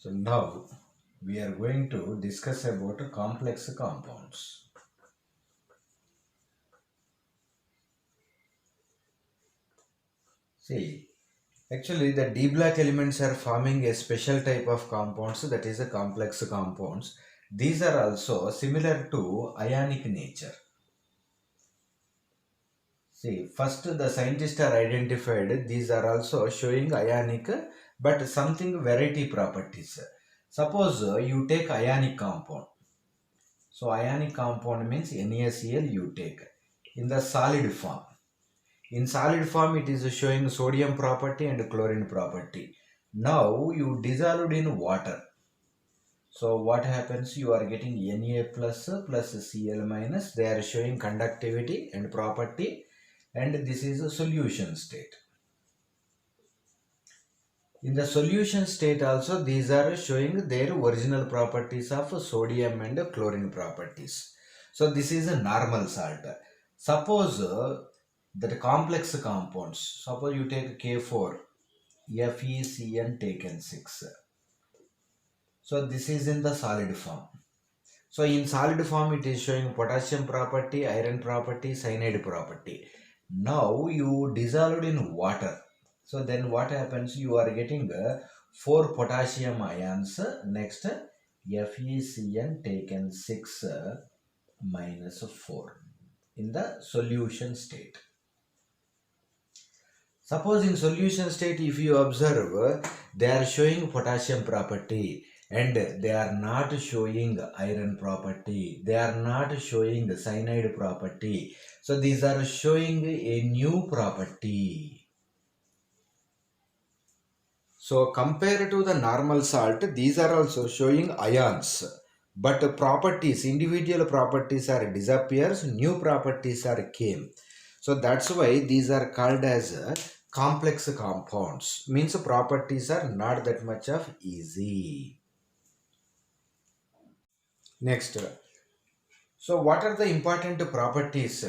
So now we are going to discuss about complex compounds. See, actually the D block elements are forming a special type of compounds, that is a complex compounds. These are also similar to ionic nature. See, first the scientists are identified these are also showing ionic but something variety properties. Suppose you take ionic compound. So ionic compound means NaCl you take in the solid form. In solid form it is showing sodium property and chlorine property. Now you dissolved in water. So what happens? You are getting Na plus Cl minus. They are showing conductivity and property, and this is a solution state. In the solution state also these are showing their original properties of sodium and chlorine properties. So this is a normal salt. Suppose that complex compounds, suppose you take K4, FeCN taken 6. So this is in the solid form. So in solid form it is showing potassium property, iron property, cyanide property. Now you dissolved in water. So then what happens? You are getting 4 potassium ions. Next FeCN taken 6 minus 4 in the solution state. Suppose in solution state if you observe they are showing potassium property and they are not showing iron property, they are not showing cyanide property. So these are showing a new property. So compared to the normal salt, these are also showing ions, but properties, individual properties are disappears, new properties are came. So that's why these are called as complex compounds. Means properties are not that much of easy. Next, so what are the important properties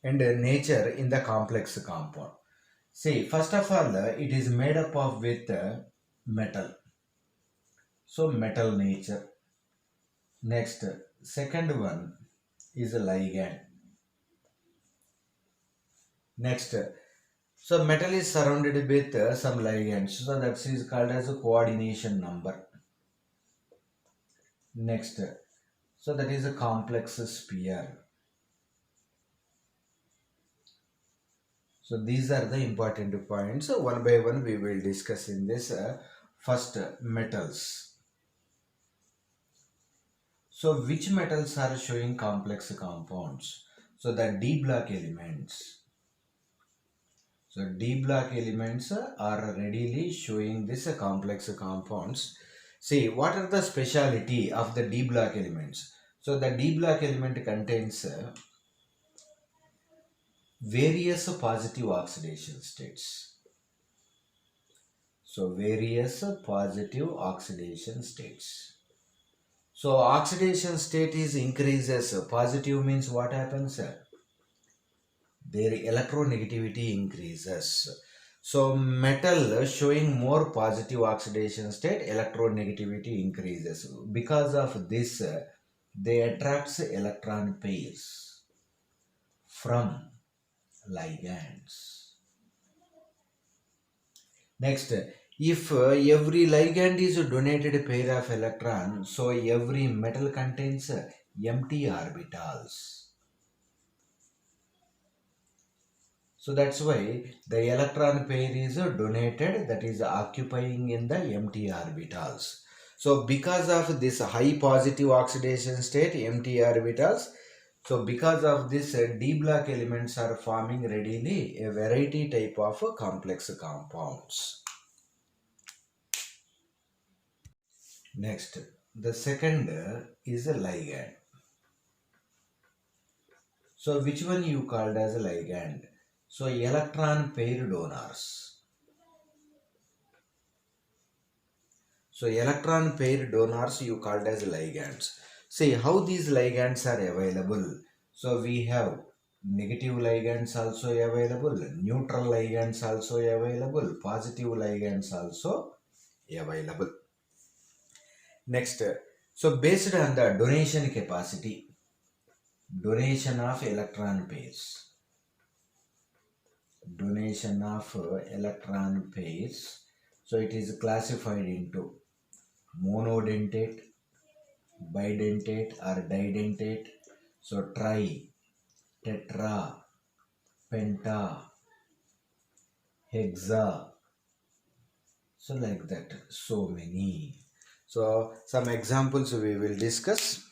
and nature in the complex compound? See, first of all, it is made up of with metal. So metal nature. Next, second one is a ligand. Next, so metal is surrounded with some ligands. So that is called as a coordination number. Next, so that is a complex sphere. So these are the important points. So one by one we will discuss in this. First, metals. So which metals are showing complex compounds? So the D block elements. So D block elements are readily showing this complex compounds. See, what are the speciality of the D block elements? So the D block element contains various positive oxidation states. So various positive oxidation states. So oxidation state is increases. Positive means what happens? Their electronegativity increases. So metal showing more positive oxidation state, electronegativity increases. Because of this, they attracts electron pairs from ligands. Next, if every ligand is a donated pair of electron, so every metal contains empty orbitals. So that's why the electron pair is donated, that is occupying in the empty orbitals. So because of this high positive oxidation state, empty orbitals, so because of this D block elements are forming readily a variety type of complex compounds. Next, the second is a ligand. So which one you called as a ligand? So electron pair donors. So electron pair donors you called as ligands. See how these ligands are available. So we have negative ligands also available, neutral ligands also available, positive ligands also available. Next, so based on the donation capacity, donation of electron pairs, donation of electron pairs, so it is classified into monodentate, bidentate or didentate, so tri, tetra, penta, hexa, so like that, so many. So some examples we will discuss.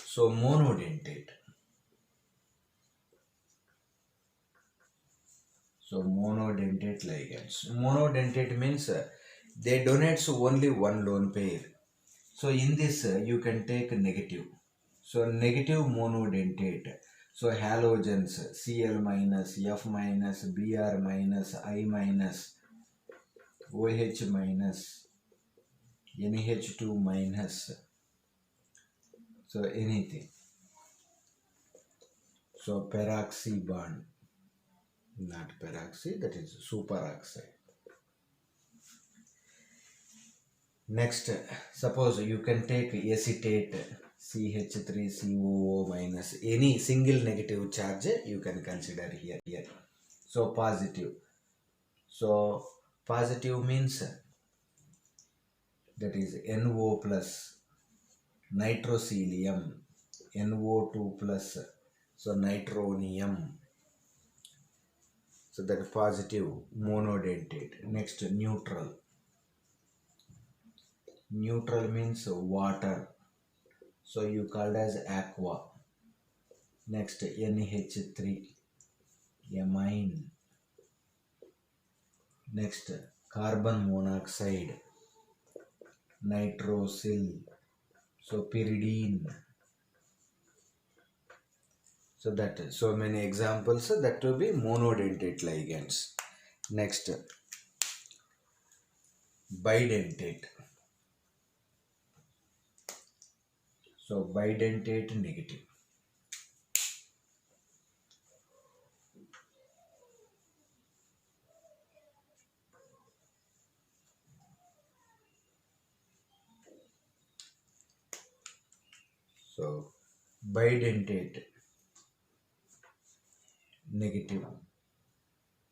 So monodentate. So monodentate ligands. Monodentate means they donates only one lone pair. So in this you can take negative. So negative monodentate. So halogens Cl minus, F minus, Br minus, I minus, OH minus, NH2 minus. So anything. So peroxy bond. Not peroxy, that is superoxide. Next, suppose you can take acetate CH3COO minus, any single negative charge you can consider here. So positive. So positive means that is NO plus nitrocilium, NO2 plus, so nitronium. So that is positive monodentate. Next, neutral. Neutral means water. So you called as aqua. Next, NH3, amine. Next, carbon monoxide, nitrosyl, so pyridine. So that, so many examples that will be monodentate ligands. Next, bidentate. So bidentate negative. So bidentate negative.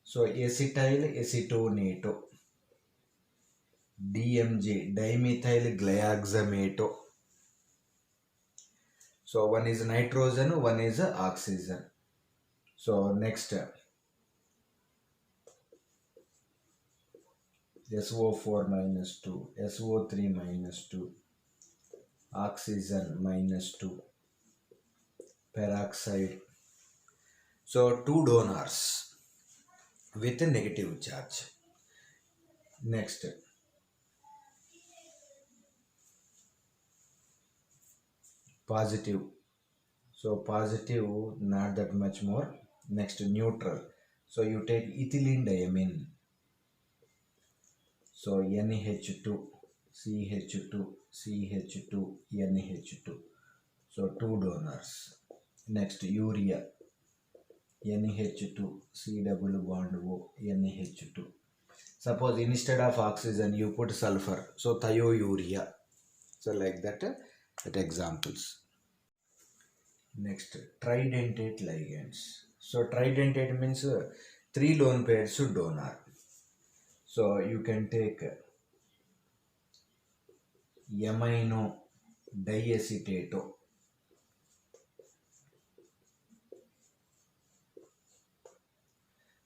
So acetyl acetonato, DMG, dimethyl glyoxamato. So one is nitrogen, one is oxygen. So next, SO4 minus 2, SO3 minus 2, oxygen minus 2, peroxide. So two donors with a negative charge. Next, positive. So positive, not that much more. Next, neutral. So you take ethylene diamine. So NH2, CH2, CH2, NH2. So two donors. Next, urea. NH2, C double bond O, NH2. Suppose instead of oxygen you put sulfur, so thiourea. So like that, that examples. Next, tridentate ligands. So tridentate means three lone pairs to donor. So you can take amino diacetato.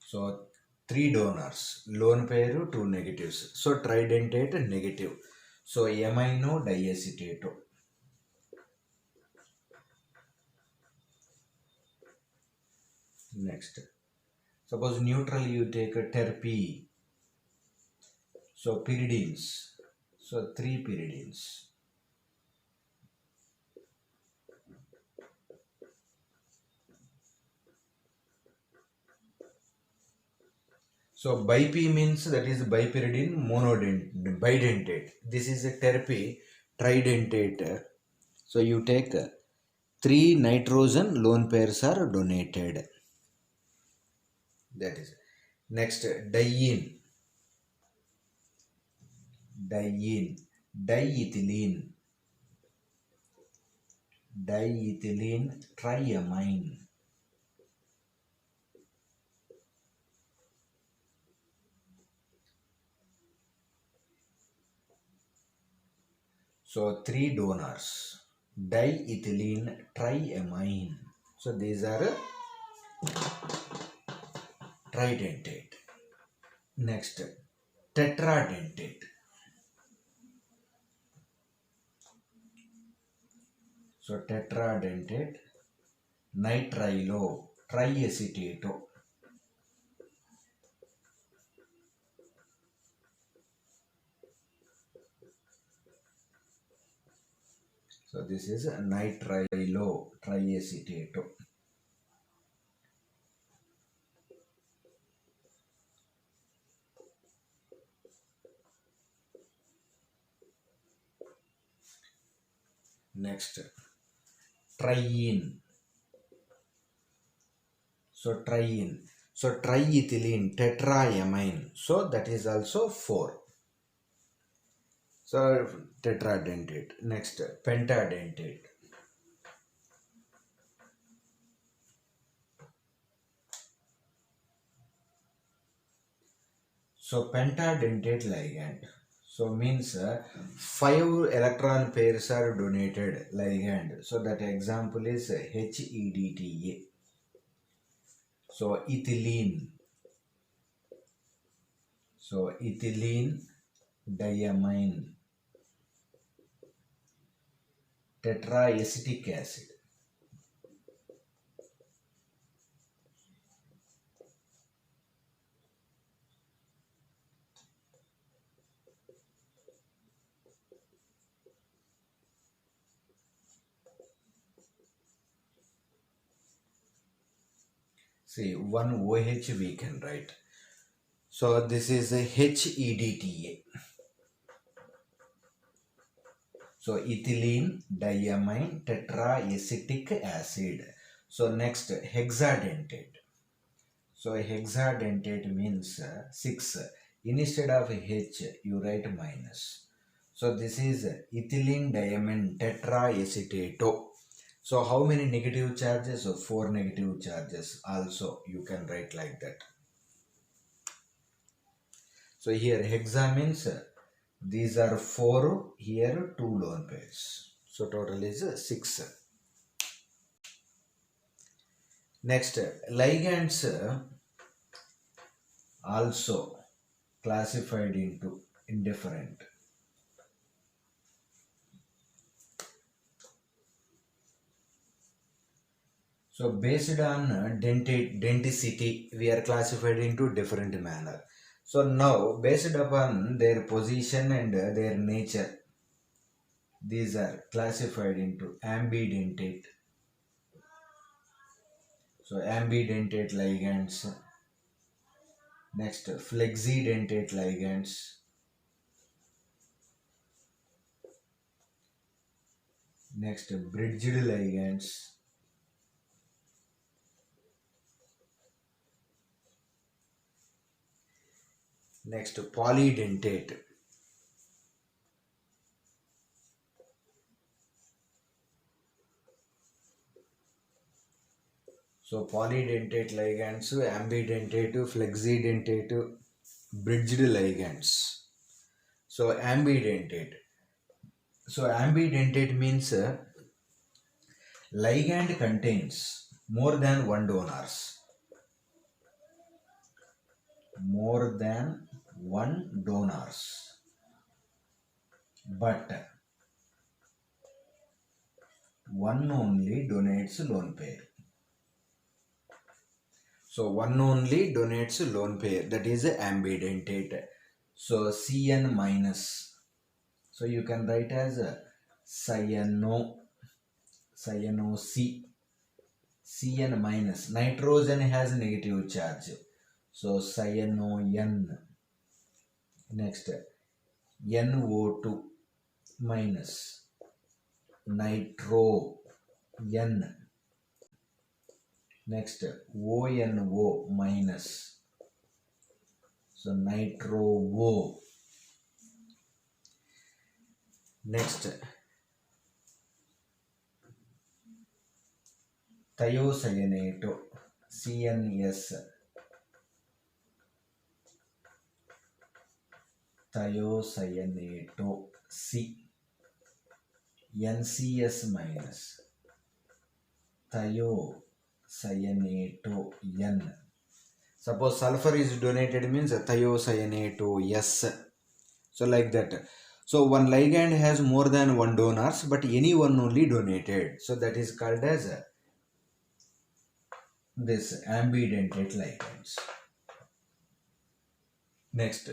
So three donors, lone pair, two negatives. So tridentate negative. So amino diacetato. Next, suppose neutral you take a terpene. So pyridines. So three pyridines. So bip means that is bipyridine bidentate. This is a terpene tridentate. So you take three nitrogen lone pairs are donated. That is next diene, diene, diethylene, diethylene triamine. So three donors, diethylene triamine. So these are tridentate. Next tetradentate. So tetradentate nitrilo triacetato. So this is nitrilo triacetato. Next triene. So triene. So triethylene tetraamine. So that is also 4. So tetradentate. Next pentadentate. So pentadentate ligand. So means 5 electron pairs are donated ligand. So that example is HEDTA. So ethylene. So ethylene diamine tetraacetic acid. See, one OH we can write. So this is a HEDTA. So ethylene diamine tetraacetic acid. So next hexadentate. So hexadentate means 6. Instead of H you write minus. So this is ethylene diamine tetraacetato. So how many negative charges? 4 negative charges. Also you can write like that. So here hexa means these are 4, here 2 lone pairs. So total is 6. Next ligands also classified into indifferent. So based on denticity, we are classified into different manner. So now based upon their position and their nature, these are classified into ambidentate. So ambidentate ligands. Next flexidentate ligands. Next bridged ligands. Next polydentate. So polydentate ligands, ambidentate, flexidentate, bridged ligands. So ambidentate. So ambidentate means ligand contains more than one donors. More than one donors. But one only donates lone pair. So one only donates lone pair, that is ambidentate. So Cn minus. So you can write as cyano C. Cn minus. Nitrogen has negative charge. So cyanoN. Next NO2 minus. Nitro N. Next, ONO minus. So nitro O. Next, thiocyanate, CNS. Thiocyanate, C. NCS minus. Thiocyanate, N. Suppose sulfur is donated means thiocyanate, S. So like that. So one ligand has more than one donors, but any one only donated. So that is called as this ambidentate ligands. Next,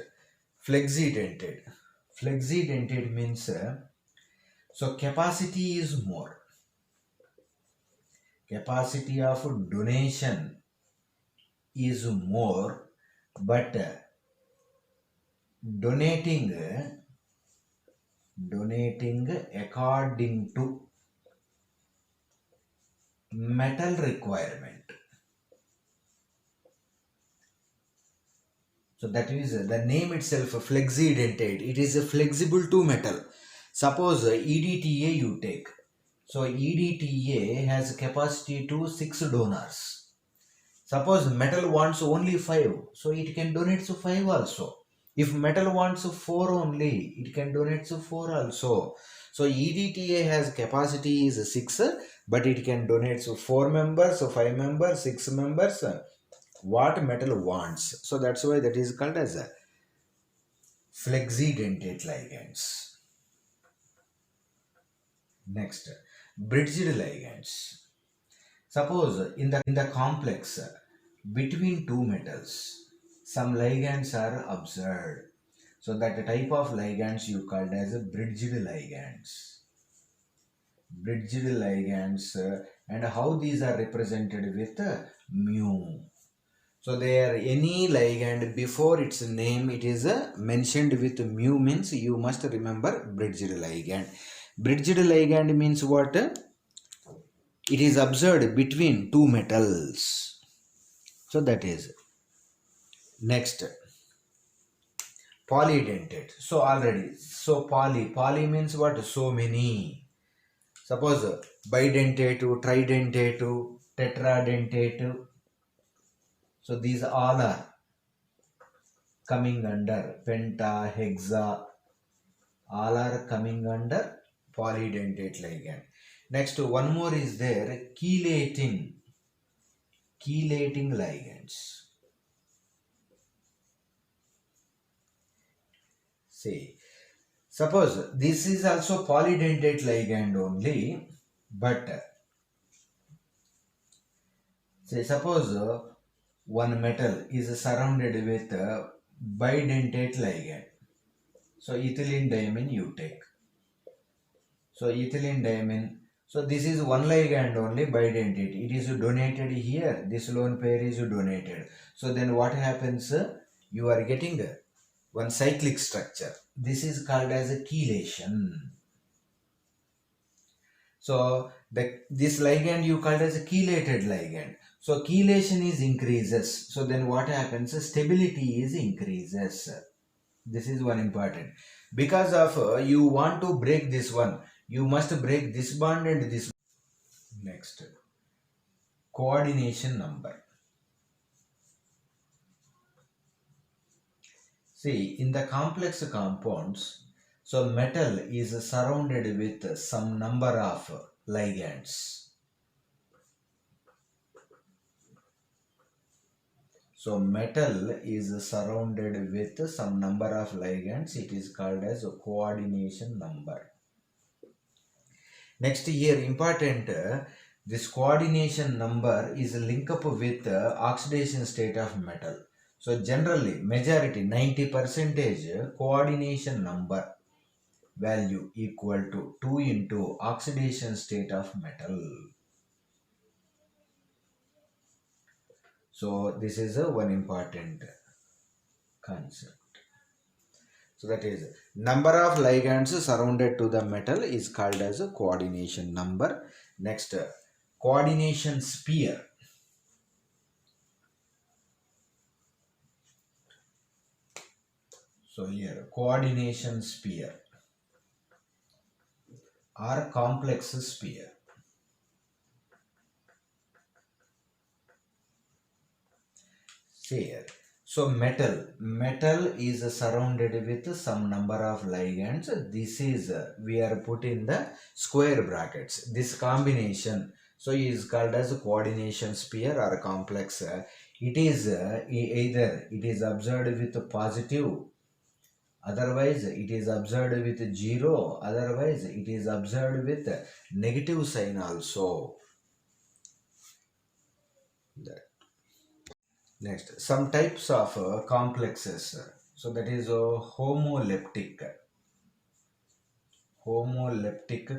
flexidentate. Flexidentate means so capacity is more. Capacity of donation is more, but donating according to metal requirement. So that is the name itself, flexidentate. It is flexible to metal. Suppose EDTA you take. So EDTA has capacity to 6 donors. Suppose metal wants only 5, so it can donate to 5 also. If metal wants 4 only, it can donate to 4 also. So EDTA has capacity is 6, but it can donate to 4 members, 5 members, 6 members, what metal wants. So that's why that is called as a flexidentate ligands. Next, bridged ligands. Suppose in the complex between two metals, some ligands are observed. So that type of ligands you called as bridged ligands. Bridged ligands, and how these are represented with mu. So there any ligand before its name it is mentioned with mu means you must remember bridged ligand. Bridged ligand means what? It is observed between two metals. So that is. Next, polydentate. So already, so poly means what? So many. Suppose bidentate, tridentate, tetradentate. So these all are coming under penta, hexa. All are coming under polydentate ligand. Next, one more is there, chelating ligands. See, suppose this is also polydentate ligand only, but say suppose one metal is surrounded with bidentate ligand. So ethylene diamine you take. So ethylene diamine. So this is one ligand only, bidentate. It is donated here. This lone pair is donated. So then what happens? You are getting one cyclic structure. This is called as a chelation. So this ligand you called as a chelated ligand. So chelation is increases. So then what happens? Stability is increases. This is one important. Because of you want to break this one, you must break this bond and this. Next, coordination number. See, in the complex compounds, so metal is surrounded with some number of ligands. So metal is surrounded with some number of ligands. It is called as a coordination number. Next here important, this coordination number is linked up with oxidation state of metal. So generally majority 90% coordination number value equal to 2 into oxidation state of metal. So this is one important concept. So that is number of ligands surrounded to the metal is called as a coordination number. Next, coordination sphere. So here coordination sphere or complex sphere. See here. So metal is surrounded with some number of ligands. This is we are put in the square brackets. This combination so is called as a coordination sphere or complex. It is either it is observed with positive, otherwise it is observed with zero, otherwise it is observed with negative sign also. Next, some types of complexes. So that is homoleptic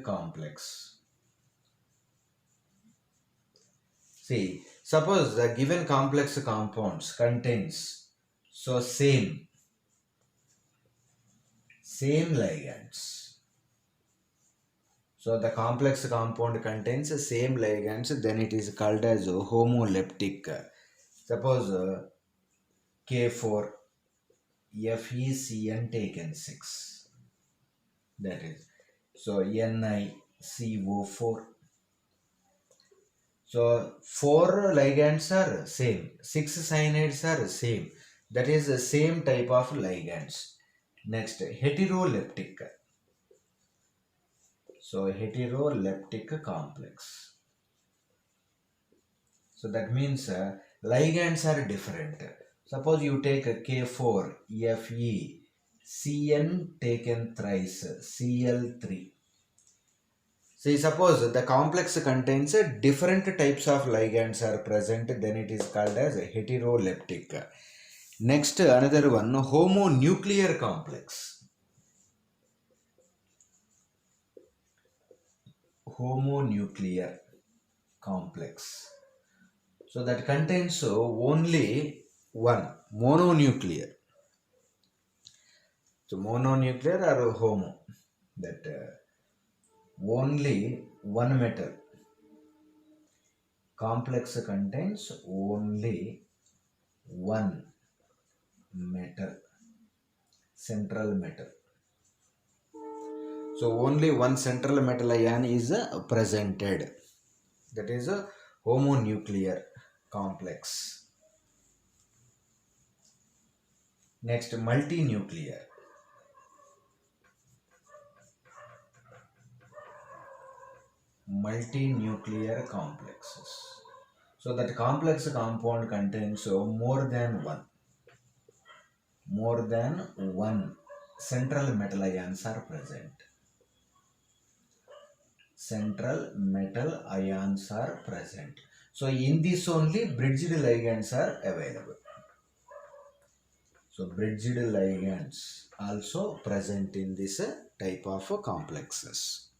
complex. See, suppose the given complex compounds contains so same ligands. So the complex compound contains the same ligands, then it is called as homoleptic. Suppose K4 FeCN taken 6. That is. So NiCO4. So 4 ligands are same, 6 cyanides are same. That is the same type of ligands. Next, heteroleptic. So heteroleptic complex. So that means ligands are different. Suppose you take a K4 Fe CN taken thrice Cl3. See, suppose the complex contains different types of ligands are present, then it is called as heteroleptic. Next, another one, homonuclear complex. Homonuclear complex. So that contains only one, mononuclear. So mononuclear or homo, that only one metal. Complex contains only one metal, central metal. So only one central metal ion is presented. That is a homonuclear complex. Next, multinuclear. Multinuclear complexes. So that complex compound contains more than one central metal ions are present. Central metal ions are present. So in this only bridged ligands are available. So bridged ligands also present in this type of complexes.